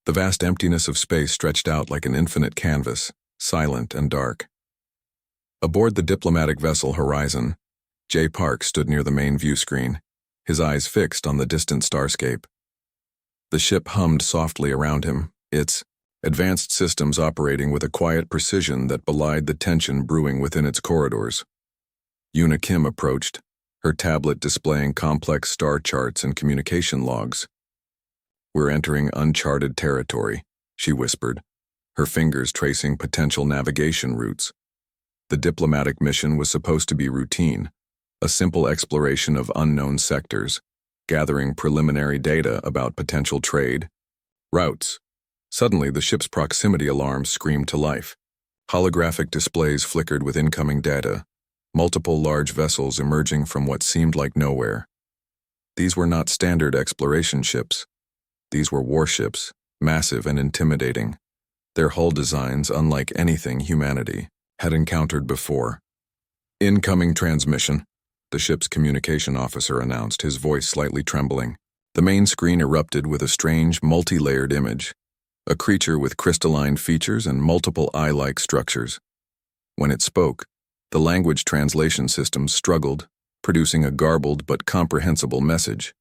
The vast emptiness of space stretched out like an infinite canvas, silent and dark. Aboard the diplomatic vessel Horizon, Jay Park stood near the main view screen, his eyes fixed on the distant starscape. The ship hummed softly around him, its advanced systems operating with a quiet precision that belied the tension brewing within its corridors. Yuna Kim approached, her tablet displaying complex star charts and communication logs. "We're entering uncharted territory," she whispered, her fingers tracing potential navigation routes. The diplomatic mission was supposed to be routine, a simple exploration of unknown sectors, gathering preliminary data about potential trade, routes. Suddenly, the ship's proximity alarm screamed to life. Holographic displays flickered with incoming data, multiple large vessels emerging from what seemed like nowhere. These were not standard exploration ships. These were warships, massive and intimidating, their hull designs unlike anything humanity had encountered before. "Incoming transmission," the ship's communication officer announced, his voice slightly trembling. The main screen erupted with a strange, multi-layered image, a creature with crystalline features and multiple eye-like structures. When it spoke, the language translation system struggled, producing a garbled but comprehensible message.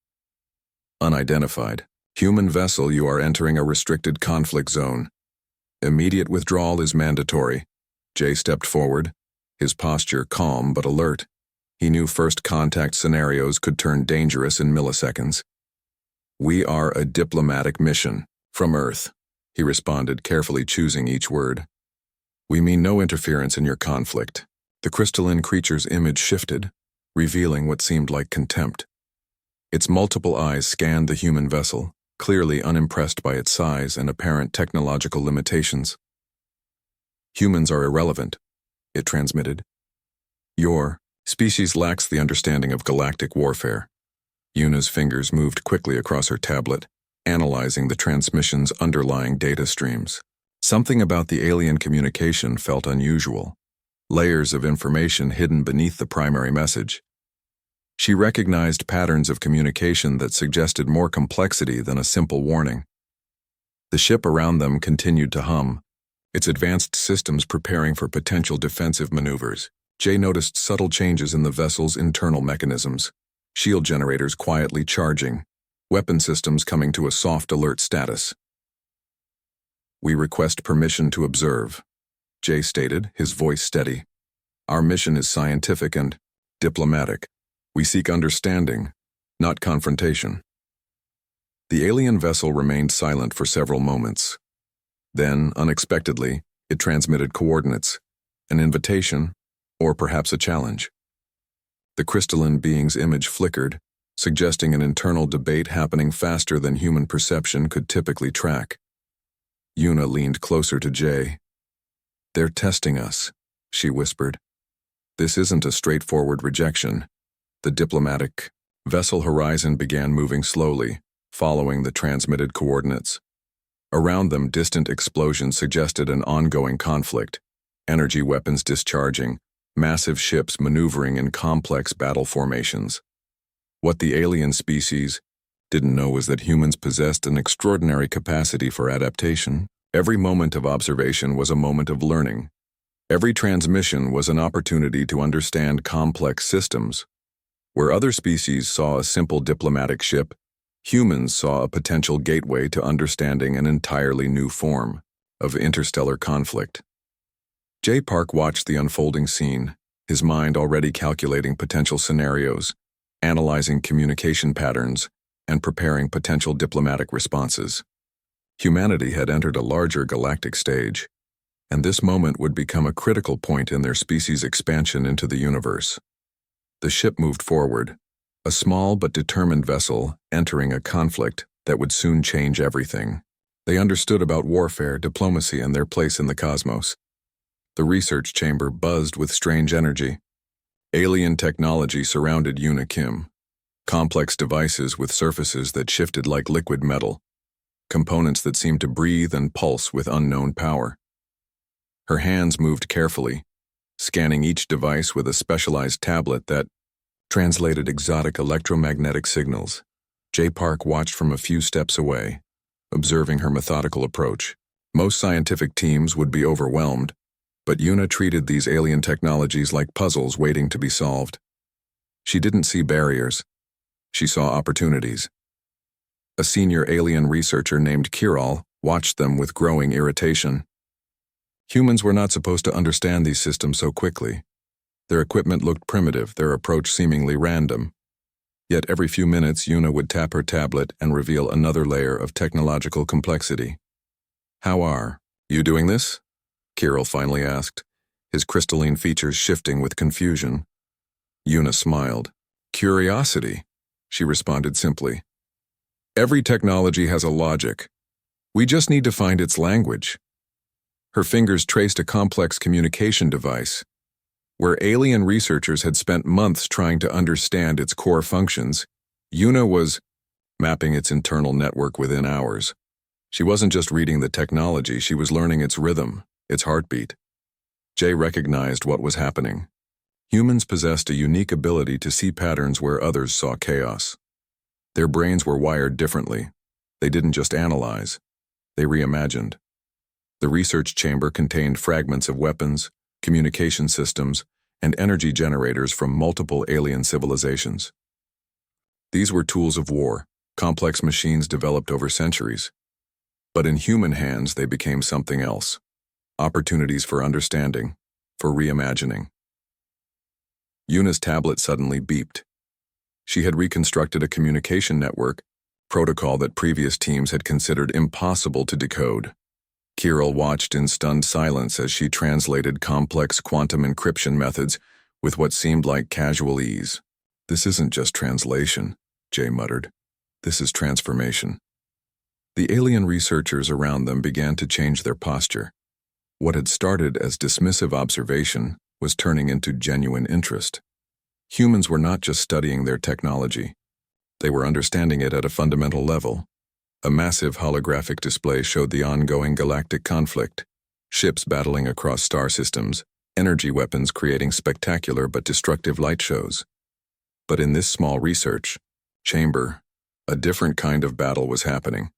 "Unidentified. Human vessel, you are entering a restricted conflict zone. Immediate withdrawal is mandatory." Jay stepped forward, his posture calm but alert. He knew first contact scenarios could turn dangerous in milliseconds. "We are a diplomatic mission from Earth," he responded, carefully choosing each word. "We mean no interference in your conflict." The crystalline creature's image shifted, revealing what seemed like contempt. Its multiple eyes scanned the human vessel, clearly unimpressed by its size and apparent technological limitations. "Humans are irrelevant," it transmitted. "Your species lacks the understanding of galactic warfare." Yuna's fingers moved quickly across her tablet, analyzing the transmission's underlying data streams. Something about the alien communication felt unusual. Layers of information hidden beneath the primary message. She recognized patterns of communication that suggested more complexity than a simple warning. The ship around them continued to hum, its advanced systems preparing for potential defensive maneuvers. Jay noticed subtle changes in the vessel's internal mechanisms, shield generators quietly charging, weapon systems coming to a soft alert status. "We request permission to observe," Jay stated, his voice steady. "Our mission is scientific and diplomatic. We seek understanding, not confrontation." The alien vessel remained silent for several moments. Then, unexpectedly, it transmitted coordinates, an invitation, or perhaps a challenge. The crystalline being's image flickered, suggesting an internal debate happening faster than human perception could typically track. Yuna leaned closer to Jay. "They're testing us," she whispered. "This isn't a straightforward rejection." The diplomatic vessel Horizon began moving slowly, following the transmitted coordinates. Around them, distant explosions suggested an ongoing conflict, energy weapons discharging, massive ships maneuvering in complex battle formations. What the alien species didn't know was that humans possessed an extraordinary capacity for adaptation. Every moment of observation was a moment of learning. Every transmission was an opportunity to understand complex systems. Where other species saw a simple diplomatic ship, humans saw a potential gateway to understanding an entirely new form of interstellar conflict. Jay Park watched the unfolding scene, his mind already calculating potential scenarios, analyzing communication patterns, and preparing potential diplomatic responses. Humanity had entered a larger galactic stage, and this moment would become a critical point in their species' expansion into the universe. The ship moved forward, a small but determined vessel entering a conflict that would soon change everything. They understood about warfare, diplomacy, and their place in the cosmos. The research chamber buzzed with strange energy. Alien technology surrounded Yuna Kim, complex devices with surfaces that shifted like liquid metal, components that seemed to breathe and pulse with unknown power. Her hands moved carefully, scanning each device with a specialized tablet that translated exotic electromagnetic signals. Jay Park watched from a few steps away, observing her methodical approach. Most scientific teams would be overwhelmed, but Yuna treated these alien technologies like puzzles waiting to be solved. She didn't see barriers. She saw opportunities. A senior alien researcher named Kiral watched them with growing irritation. Humans were not supposed to understand these systems so quickly. Their equipment looked primitive, their approach seemingly random. Yet every few minutes, Yuna would tap her tablet and reveal another layer of technological complexity. "How are you doing this?" Kiral finally asked, his crystalline features shifting with confusion. Yuna smiled. "Curiosity," she responded simply. "Every technology has a logic. We just need to find its language." Her fingers traced a complex communication device. Where alien researchers had spent months trying to understand its core functions, Yuna was mapping its internal network within hours. She wasn't just reading the technology, she was learning its rhythm, its heartbeat. Jay recognized what was happening. Humans possessed a unique ability to see patterns where others saw chaos. Their brains were wired differently. They didn't just analyze, they reimagined. The research chamber contained fragments of weapons, communication systems, and energy generators from multiple alien civilizations. These were tools of war, complex machines developed over centuries. But in human hands, they became something else. Opportunities for understanding, for reimagining. Yuna's tablet suddenly beeped. She had reconstructed a communication network, protocol that previous teams had considered impossible to decode. Kiral watched in stunned silence as she translated complex quantum encryption methods with what seemed like casual ease. "This isn't just translation," Jay muttered. "This is transformation." The alien researchers around them began to change their posture. What had started as dismissive observation was turning into genuine interest. Humans were not just studying their technology. They were understanding it at a fundamental level. A massive holographic display showed the ongoing galactic conflict, ships battling across star systems, energy weapons creating spectacular but destructive light shows. But in this small research chamber, a different kind of battle was happening.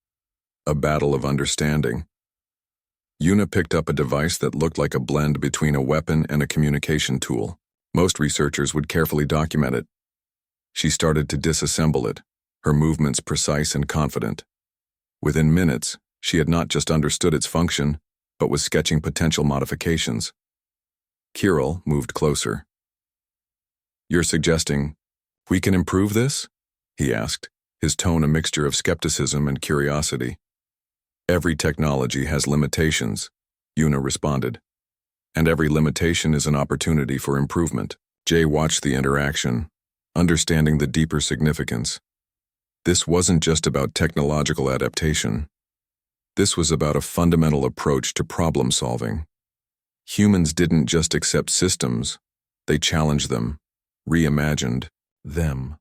A battle of understanding. Yuna picked up a device that looked like a blend between a weapon and a communication tool. Most researchers would carefully document it. She started to disassemble it, her movements precise and confident. Within minutes, she had not just understood its function, but was sketching potential modifications. Kiral moved closer. "You're suggesting we can improve this?" he asked, his tone a mixture of skepticism and curiosity. "Every technology has limitations," Yuna responded. "And every limitation is an opportunity for improvement." Jay watched the interaction, understanding the deeper significance. This wasn't just about technological adaptation. This was about a fundamental approach to problem solving. Humans didn't just accept systems, they challenged them, reimagined them.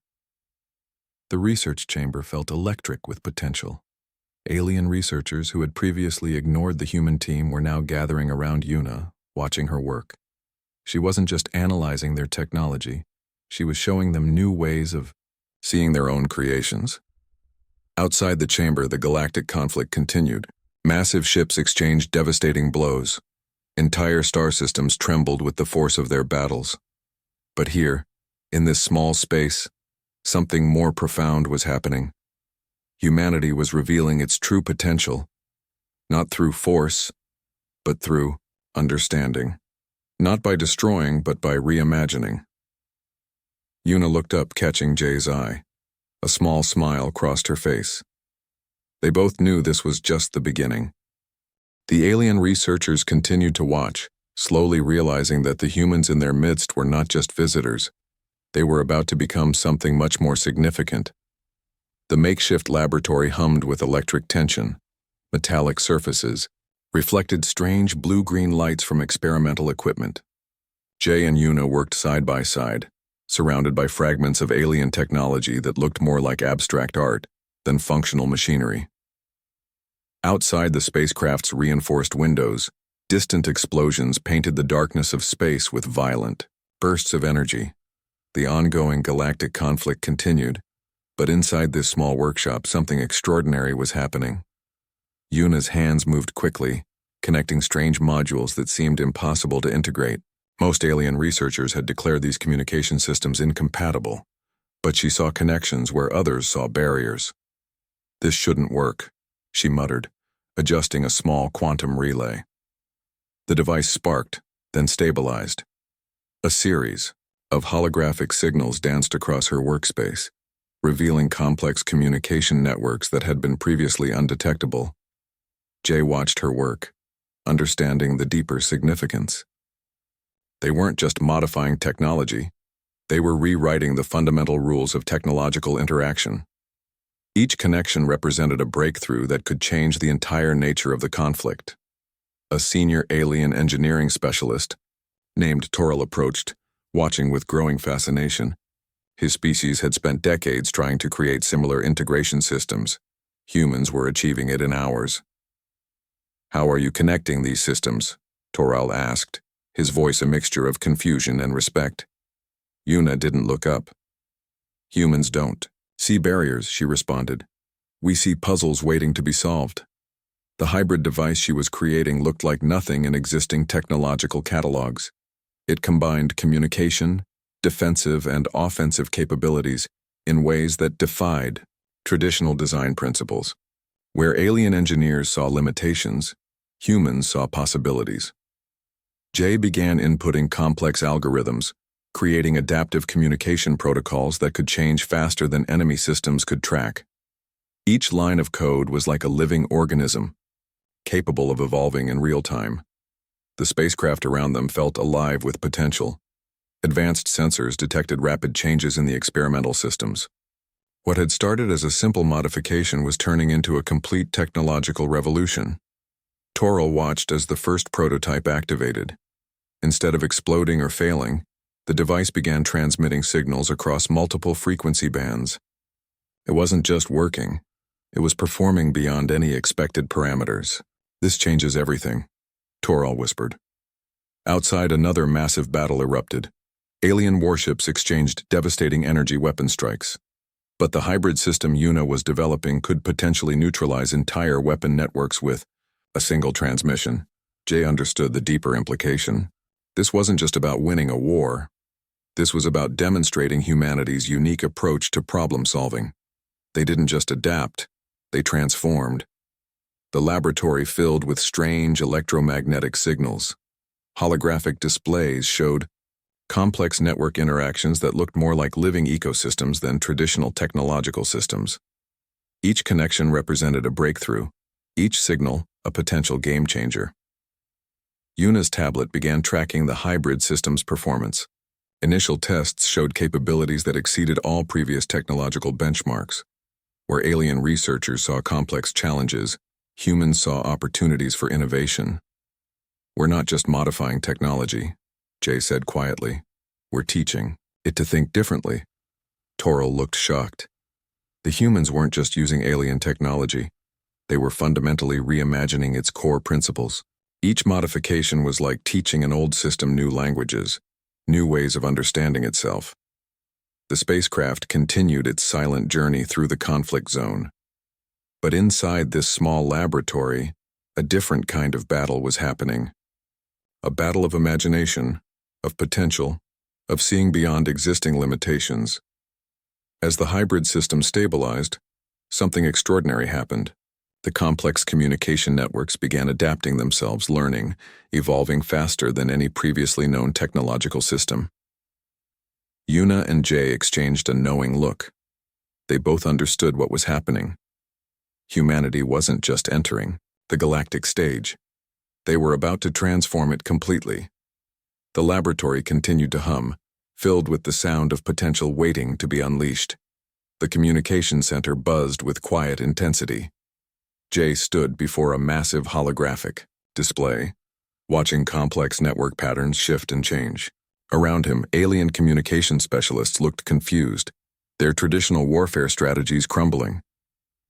The research chamber felt electric with potential. Alien researchers who had previously ignored the human team were now gathering around Yuna, watching her work. She wasn't just analyzing their technology, she was showing them new ways of seeing their own creations. Outside the chamber, the galactic conflict continued. Massive ships exchanged devastating blows. Entire star systems trembled with the force of their battles. But here, in this small space, something more profound was happening. Humanity was revealing its true potential, not through force, but through understanding. Not by destroying, but by reimagining. Yuna looked up, catching Jay's eye. A small smile crossed her face. They both knew this was just the beginning. The alien researchers continued to watch, slowly realizing that the humans in their midst were not just visitors. They were about to become something much more significant. The makeshift laboratory hummed with electric tension. Metallic surfaces reflected strange blue-green lights from experimental equipment. Jay and Yuna worked side by side, surrounded by fragments of alien technology that looked more like abstract art than functional machinery. Outside the spacecraft's reinforced windows, distant explosions painted the darkness of space with violent bursts of energy. The ongoing galactic conflict continued, but inside this small workshop something extraordinary was happening. Yuna's hands moved quickly, connecting strange modules that seemed impossible to integrate. Most alien researchers had declared these communication systems incompatible, but she saw connections where others saw barriers. "This shouldn't work," she muttered, adjusting a small quantum relay. The device sparked, then stabilized. A series of holographic signals danced across her workspace, revealing complex communication networks that had been previously undetectable. Jay watched her work, understanding the deeper significance. They weren't just modifying technology, they were rewriting the fundamental rules of technological interaction. Each connection represented a breakthrough that could change the entire nature of the conflict. A senior alien engineering specialist, named Toril, approached, watching with growing fascination. His species had spent decades trying to create similar integration systems. Humans were achieving it in hours. "How are you connecting these systems?" Toril asked, his voice a mixture of confusion and respect. Yuna didn't look up. "Humans don't see barriers," she responded. "We see puzzles waiting to be solved." The hybrid device she was creating looked like nothing in existing technological catalogs. It combined communication, defensive and offensive capabilities in ways that defied traditional design principles. Where alien engineers saw limitations, humans saw possibilities. Jay began inputting complex algorithms, creating adaptive communication protocols that could change faster than enemy systems could track. Each line of code was like a living organism, capable of evolving in real time. The spacecraft around them felt alive with potential. Advanced sensors detected rapid changes in the experimental systems. What had started as a simple modification was turning into a complete technological revolution. Toril watched as the first prototype activated. Instead of exploding or failing, the device began transmitting signals across multiple frequency bands. It wasn't just working, it was performing beyond any expected parameters. "This changes everything," Toril whispered. Outside, another massive battle erupted. Alien warships exchanged devastating energy weapon strikes. But the hybrid system Yuna was developing could potentially neutralize entire weapon networks with a single transmission. Jay understood the deeper implication. This wasn't just about winning a war. This was about demonstrating humanity's unique approach to problem solving. They didn't just adapt, they transformed. The laboratory filled with strange electromagnetic signals. Holographic displays showed complex network interactions that looked more like living ecosystems than traditional technological systems. Each connection represented a breakthrough, each signal a potential game changer. Yuna's tablet began tracking the hybrid system's performance. Initial tests showed capabilities that exceeded all previous technological benchmarks. Where alien researchers saw complex challenges, humans saw opportunities for innovation. "We're not just modifying technology," Jay said quietly. "We're teaching it to think differently." Toril looked shocked. The humans weren't just using alien technology. They were fundamentally reimagining its core principles. Each modification was like teaching an old system new languages, new ways of understanding itself. The spacecraft continued its silent journey through the conflict zone. But inside this small laboratory, a different kind of battle was happening. A battle of imagination, of potential, of seeing beyond existing limitations. As the hybrid system stabilized, something extraordinary happened. The complex communication networks began adapting themselves, learning, evolving faster than any previously known technological system. Yuna and Jay exchanged a knowing look. They both understood what was happening. Humanity wasn't just entering the galactic stage. They were about to transform it completely. The laboratory continued to hum, filled with the sound of potential waiting to be unleashed. The communication center buzzed with quiet intensity. Jay stood before a massive holographic display, watching complex network patterns shift and change. Around him, alien communication specialists looked confused, their traditional warfare strategies crumbling.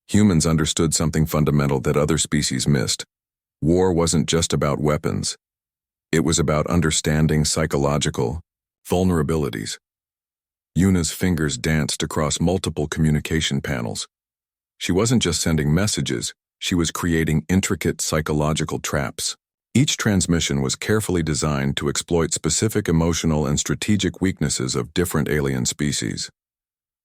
Humans understood something fundamental that other species missed. War wasn't just about weapons. It was about understanding psychological vulnerabilities. Yuna's fingers danced across multiple communication panels. She wasn't just sending messages, She was creating intricate psychological traps. Each transmission was carefully designed to exploit specific emotional and strategic weaknesses of different alien species.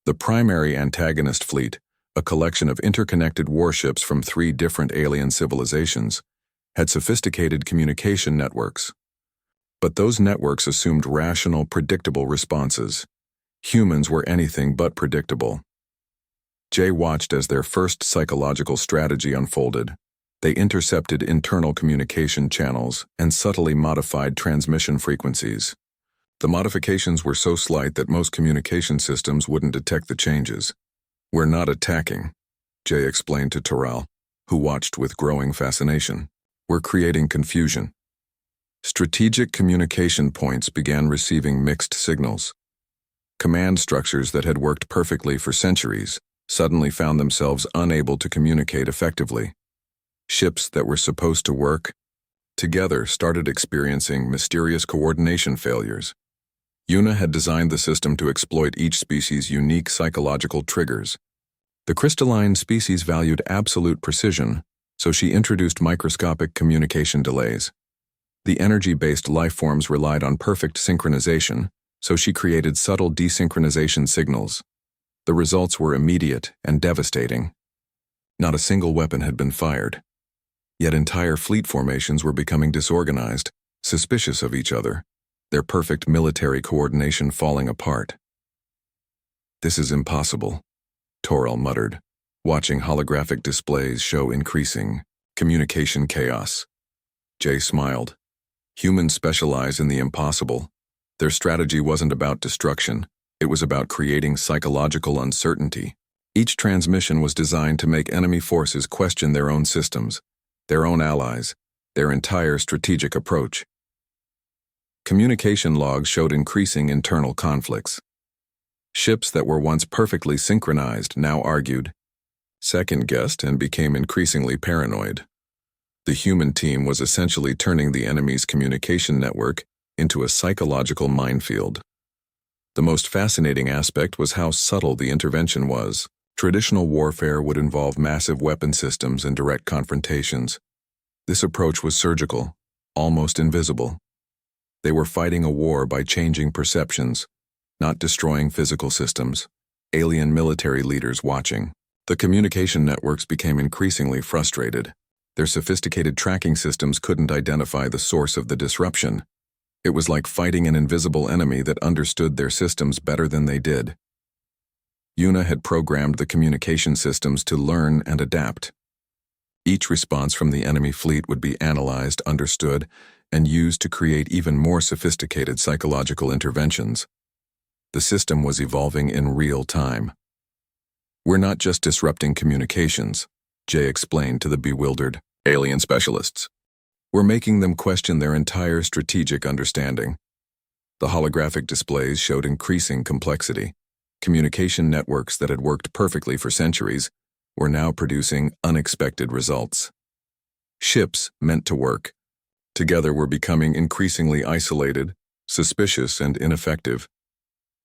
The primary antagonist fleet, a collection of interconnected warships from 3 different alien civilizations, had sophisticated communication networks. But those networks assumed rational, predictable responses. Humans were anything but predictable. Jay watched as their first psychological strategy unfolded. They intercepted internal communication channels and subtly modified transmission frequencies. The modifications were so slight that most communication systems wouldn't detect the changes. "We're not attacking," Jay explained to Toral, who watched with growing fascination. "We're creating confusion." Strategic communication points began receiving mixed signals. Command structures that had worked perfectly for centuries suddenly found themselves unable to communicate effectively. Ships that were supposed to work together started experiencing mysterious coordination failures. Una had designed the system to exploit each species' unique psychological triggers. The crystalline species valued absolute precision, so she introduced microscopic communication delays. The energy-based lifeforms relied on perfect synchronization, so she created subtle desynchronization signals. The results were immediate and devastating. Not a single weapon had been fired. Yet entire fleet formations were becoming disorganized, suspicious of each other, their perfect military coordination falling apart. "This is impossible," Toral muttered, watching holographic displays show increasing communication chaos. Jay smiled. Humans specialize in the impossible. Their strategy wasn't about destruction, it was about creating psychological uncertainty. Each transmission was designed to make enemy forces question their own systems, their own allies, their entire strategic approach. Communication logs showed increasing internal conflicts. Ships that were once perfectly synchronized now argued, second-guessed, and became increasingly paranoid. The human team was essentially turning the enemy's communication network into a psychological minefield. The most fascinating aspect was how subtle the intervention was. Traditional warfare would involve massive weapon systems and direct confrontations. This approach was surgical, almost invisible. They were fighting a war by changing perceptions, not destroying physical systems. Alien military leaders watching. The communication networks became increasingly frustrated. Their sophisticated tracking systems couldn't identify the source of the disruption. It was like fighting an invisible enemy that understood their systems better than they did. Una had programmed the communication systems to learn and adapt. Each response from the enemy fleet would be analyzed, understood, and used to create even more sophisticated psychological interventions. The system was evolving in real time. "We're not just disrupting communications," Jay explained to the bewildered alien specialists. "We're making them question their entire strategic understanding." The holographic displays showed increasing complexity. Communication networks that had worked perfectly for centuries were now producing unexpected results. Ships meant to work together were becoming increasingly isolated, suspicious, and ineffective.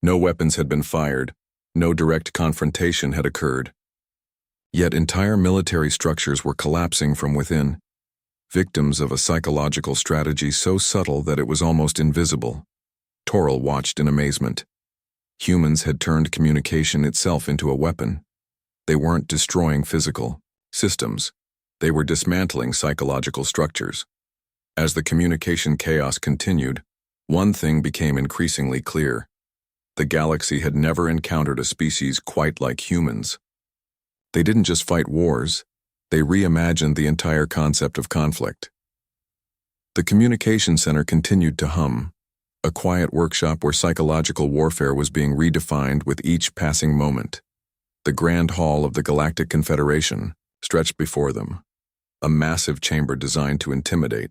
No weapons had been fired, no direct confrontation had occurred. Yet entire military structures were collapsing from within, victims of a psychological strategy so subtle that it was almost invisible. Toral watched in amazement. Humans had turned communication itself into a weapon. They weren't destroying physical systems. They were dismantling psychological structures. As the communication chaos continued, one thing became increasingly clear. The galaxy had never encountered a species quite like humans. They didn't just fight wars, they reimagined the entire concept of conflict. The communication center continued to hum, a quiet workshop where psychological warfare was being redefined with each passing moment. The grand hall of the Galactic Confederation stretched before them, a massive chamber designed to intimidate.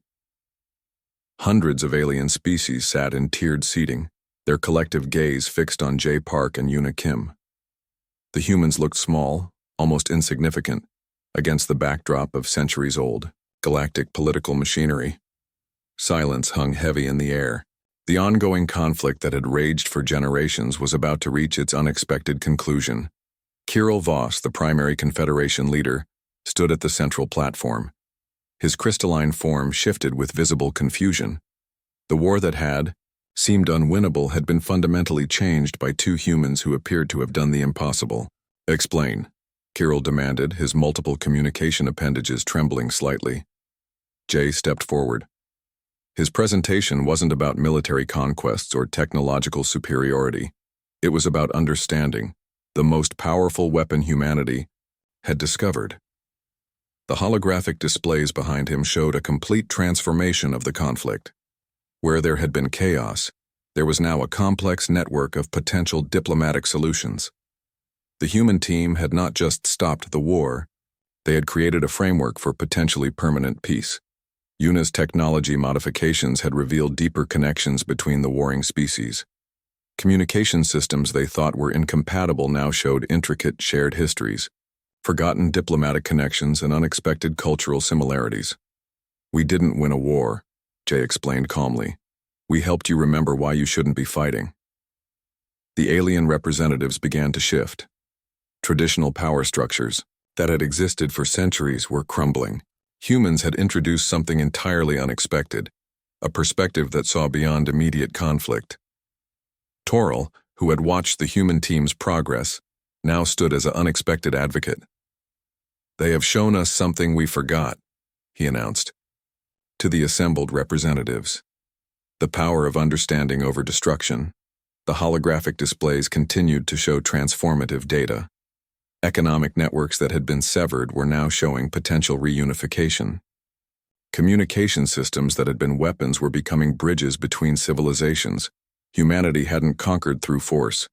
Hundreds of alien species sat in tiered seating, their collective gaze fixed on Jay Park and Una Kim. The humans looked small, almost insignificant, against the backdrop of centuries-old galactic political machinery. Silence hung heavy in the air. The ongoing conflict that had raged for generations was about to reach its unexpected conclusion. Kirill Voss, the primary Confederation leader, stood at the central platform. His crystalline form shifted with visible confusion. The war that had seemed unwinnable had been fundamentally changed by two humans who appeared to have done the impossible. Explain, Kirill demanded, his multiple communication appendages trembling slightly. Jay stepped forward. His presentation wasn't about military conquests or technological superiority. It was about understanding the most powerful weapon humanity had discovered. The holographic displays behind him showed a complete transformation of the conflict. Where there had been chaos, there was now a complex network of potential diplomatic solutions. The human team had not just stopped the war, they had created a framework for potentially permanent peace. Yuna's technology modifications had revealed deeper connections between the warring species. Communication systems they thought were incompatible now showed intricate shared histories, forgotten diplomatic connections, and unexpected cultural similarities. "We didn't win a war," Jay explained calmly. "We helped you remember why you shouldn't be fighting." The alien representatives began to shift. Traditional power structures that had existed for centuries were crumbling. Humans had introduced something entirely unexpected, a perspective that saw beyond immediate conflict. Toril, who had watched the human team's progress, now stood as an unexpected advocate. "They have shown us something we forgot," he announced to the assembled representatives. The power of understanding over destruction. The holographic displays continued to show transformative data. Economic networks that had been severed were now showing potential reunification. Communication systems that had been weapons were becoming bridges between civilizations. Humanity hadn't conquered through force.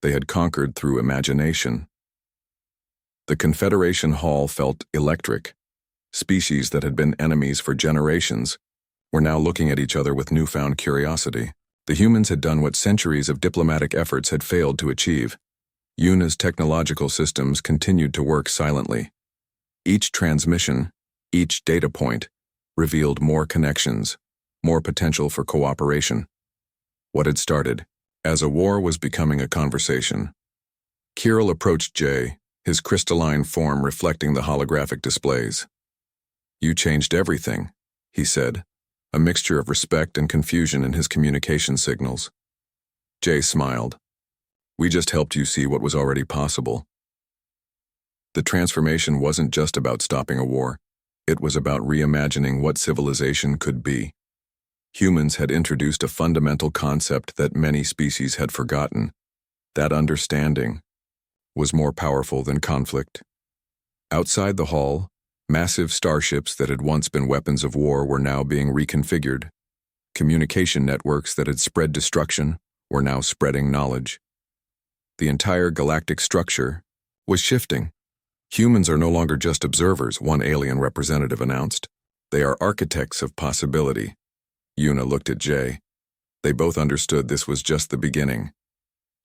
They had conquered through imagination. The Confederation Hall felt electric. Species that had been enemies for generations were now looking at each other with newfound curiosity. The humans had done what centuries of diplomatic efforts had failed to achieve. Yuna's technological systems continued to work silently. Each transmission, each data point, revealed more connections, more potential for cooperation. What had started as a war was becoming a conversation. Kirill approached Jay, his crystalline form reflecting the holographic displays. "You changed everything," he said, a mixture of respect and confusion in his communication signals. Jay smiled. "We just helped you see what was already possible." The transformation wasn't just about stopping a war. It was about reimagining what civilization could be. Humans had introduced a fundamental concept that many species had forgotten. That understanding was more powerful than conflict. Outside the hall, massive starships that had once been weapons of war were now being reconfigured. Communication networks that had spread destruction were now spreading knowledge. The entire galactic structure was shifting. "Humans are no longer just observers," one alien representative announced. "They are architects of possibility." Yuna looked at Jay. They both understood this was just the beginning.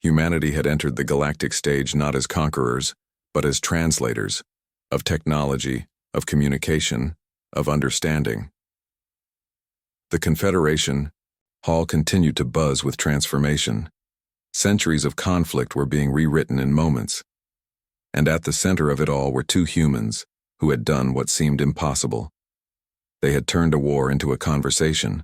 Humanity had entered the galactic stage not as conquerors, but as translators of technology, of communication, of understanding. The Confederation Hall continued to buzz with transformation. Centuries of conflict were being rewritten in moments. And at the center of it all were two humans who had done what seemed impossible. They had turned a war into a conversation.